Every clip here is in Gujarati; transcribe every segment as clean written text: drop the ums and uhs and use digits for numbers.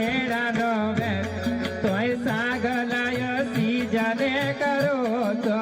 મેળાનો વે તોય સાગલાય સીજને કરો તો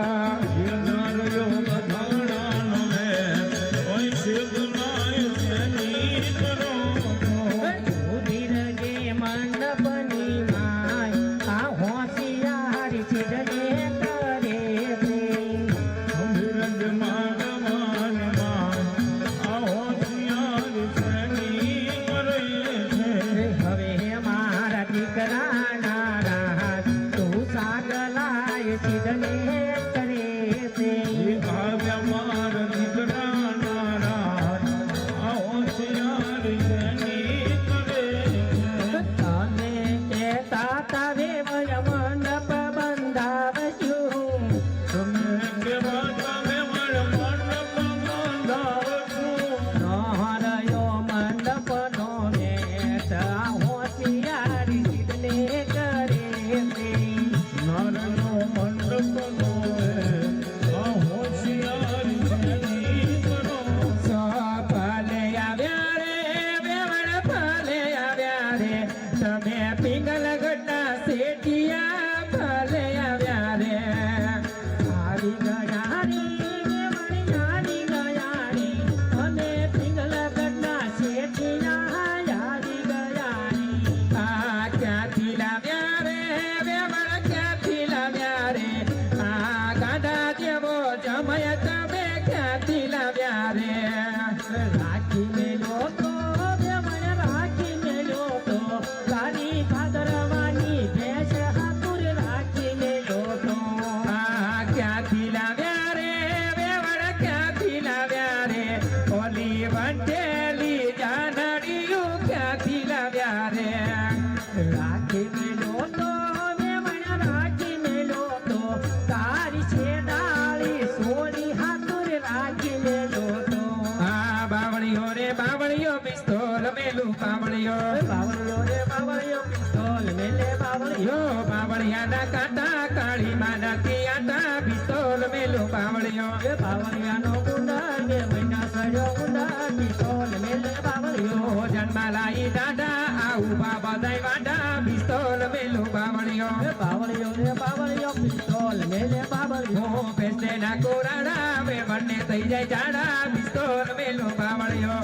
બાવળિયાના કાંટા કાળી માના કિયાટા પિસ્તોલ મેલો બાવળિયો બાવળિયાનો ગુંડા 2 મહિના સડ્યો ગુંડા પિસ્તોલ મેલે બાવળિયો જન્માલાઈ દાદા આવું બાબા દઈ વાડા પિસ્તોલ મેલો બાવળિયો બાવળિયો પિસ્તોલ મેલે બાવળિયો પેસ્તે ના કોરાડા વે બંને થઈ જાય જાડા પિસ્તોલ મેલો બાવળિયો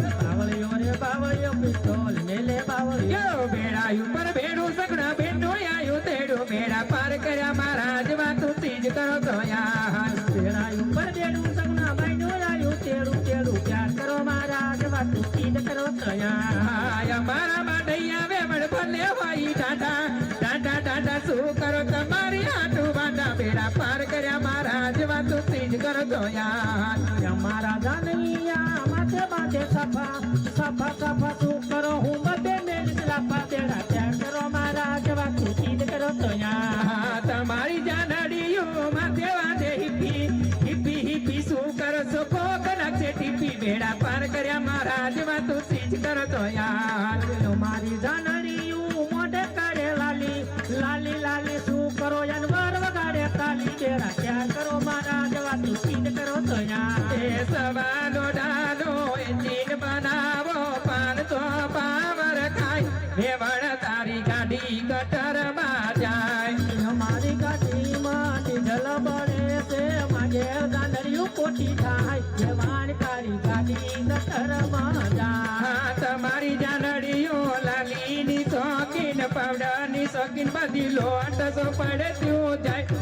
પિસ્તોલ મેલે બાવળિયો બેડા ઉપર બેડું સગડા બેડો આયો તેડો બેડા પાર કર્યા મહારાજ વાતું તીજ કરો તો યાર બેડા ઉપર બેડું સગડા બેડો આયો તેડું પ્યાર કરો મહારાજ વાતું તીજ કરો તો યાર મારા માડૈયા વેમણ ભલે હોય ટાટા શું કરો તમારી આટું બાટા બેડા પાર કર્યા મહારાજ વાતું તીજ કરો તો યાર મારા જાનૈયા માથે સફા શું કરો હું બધે મેલ લાપા તેડા પ્યાર કરો મહારાજ વાતું તીજ કરો તો યાર તમારી જાનડીઓ માથે વાદે હિપી શું કરો છો કોક નાખશે ટીપી બેડા પાર કર્યા મહારાજ વાતું તીજ કરો તો યાર મારી જાનડીઓ મોઢે કાઢે લાલી શું કરો યાર વગાડે તાલી બેડા પ્યાર કરો મહારાજ વાતું તીજ કરો તો યાર એ સવાનો ડાલો એન્જિન બનાવો પાન તો પાવર ખાય વેવણ તારી ગાડી ગટર માં જાય મારી ગાડી માં ડીઝલ બળે છે માગે ગાંડરિયું કોટી થાય વેવણ તારી ગાડી ગટર માં જાય તમારી જાનડીઓ લાલી ની શોખીન પાવડર ની શોખીન બધી લોટ સો પડે ત્યું જાય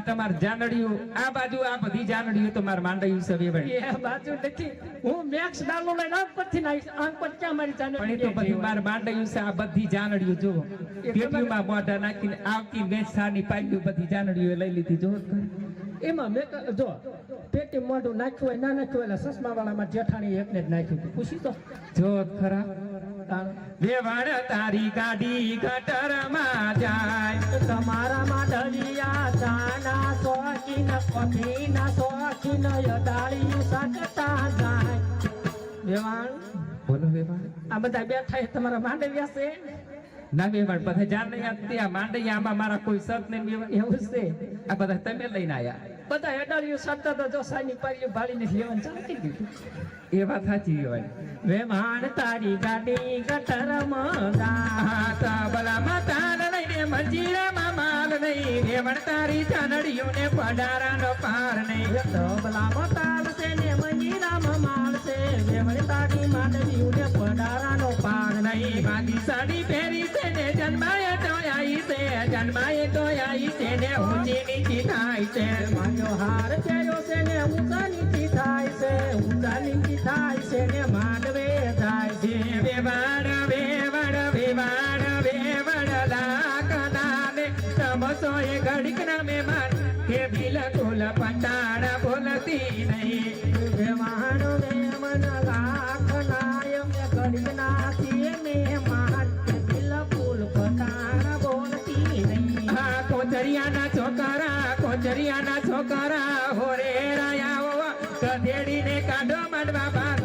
તમાર જાનડીયું આ બાજુ આ બધી જાનડીયું તમાર માંડ્યું છે વેવણ એ બાજુ નથી હું મેક્સ ડાલો લઈને આંખ પરથી નાઈશ આંખ પર ક્યાં મારી જાનડી પણ એ તો બધી માર માંડ્યું છે આ બધી જાનડીયું જો પેટીમાં મોઢા નાખીને આવતી વેચાની પાડ્યું બધી જાનડીયું લઈ લીધી જો એમાં મે જો પેટી મોઢું નાખ્યું હોય ના નાખ્યું એટલે સસમા વાળામાં જેઠાણી એકને જ નાખ્યું પૂછી તો જો ખરા વેવણ તારી ગાડી ગટર માં જાય તમારા માંડલિયા જાના શોખીન કોફી ના શોખીન યડાળી સકતા જાય વેવણ બોલો વેવણ આ બધા બેઠા તમારા માંડલિયા છે ના વેવણ બધા જાન નહીં આ માંડલિયા આમાં મારા કોઈ સત નહીં એવું છે આ બધા તમે લઈને આયા બધા હેડાળીઓ સાટતા તો જો સાની પારીઓ ભાળીને લેવાનું ચાલુ કરી દીધું. એ વાત સાચી હોય. વેમાણ તારી ગાડી ગટરમાં હાથા બલામાં તાલ લઈને મંજીરામાં માલ નહીં. વેવણ તારી ચાનડીઓને પડારાનો પાર નહીં. તબલામાં તાલ છે ને મંજીરામાં માલ છે. વેમણ તારી માંડવીઓને પડારાનો પાર નહીં. માગી સાડી પહેરી છે ને જન્માએ તો આવી છે. જન્માએ તો આવી છે ને ઊંચી નીચી થાય છે. માજો હાર પહેર્યો છે ને ઊંચા નીચી થાય છે. ઊંચા નીચી થાય છે ને માંડવે જાય છે. વેવાડ વેવાડ વેવાડ વેવાડ લાકડાને તમસો એ ઘડીક ના મહેમાન કે બિલકુલ પટાડા બોલતી નહીં. વેવાણ વેમન લાખ નાયમ ઘડીક નાચીએ મહેમાન કે બિલકુલ પટાણ બોલતી નહીં. આ કોચરિયાના છોકરા હોરે રાયાઓ ગધેડીને કાઢો માંડવા બાર.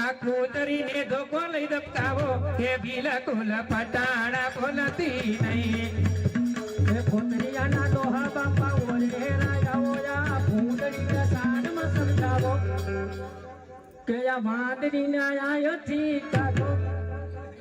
આ કૂતરીને ધોકો લઈ દબકાવો કે બિલકુલ પટાણા બોલતી નહીં. એ ખોતરિયાના ડોહા બાપા ઓરે રાયાઓ યા ભૂંડડીના સાનમાં સમજાવો કે આ વાંદરીને આયોથી કાઢો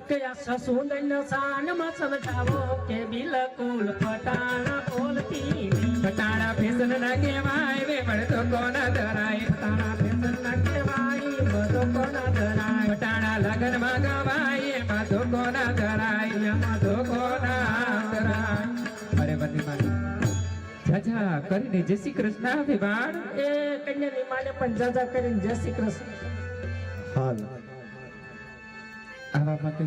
કે આ સસુંદરના સાનમાં સમજાવો કે બિલકુલ પટાણા બોલતી નહીં. પટાણા ફેશન ના કહેવાય વેવણ તો કોના ધરાય. તારા ફેશનના કહેવાય બધો કોના ધરાય. પટાણા લગનમાં ગવાય એમાં તો કોના ધરાય. એમાં તો કોના ધરાય. અરે બંને મારી જાજા કરીને જય શ્રી કૃષ્ણ વિવાડ. એ કન્યાની માને પણ જાજા કરીને જય શ્રી કૃષ્ણ. આવા માટે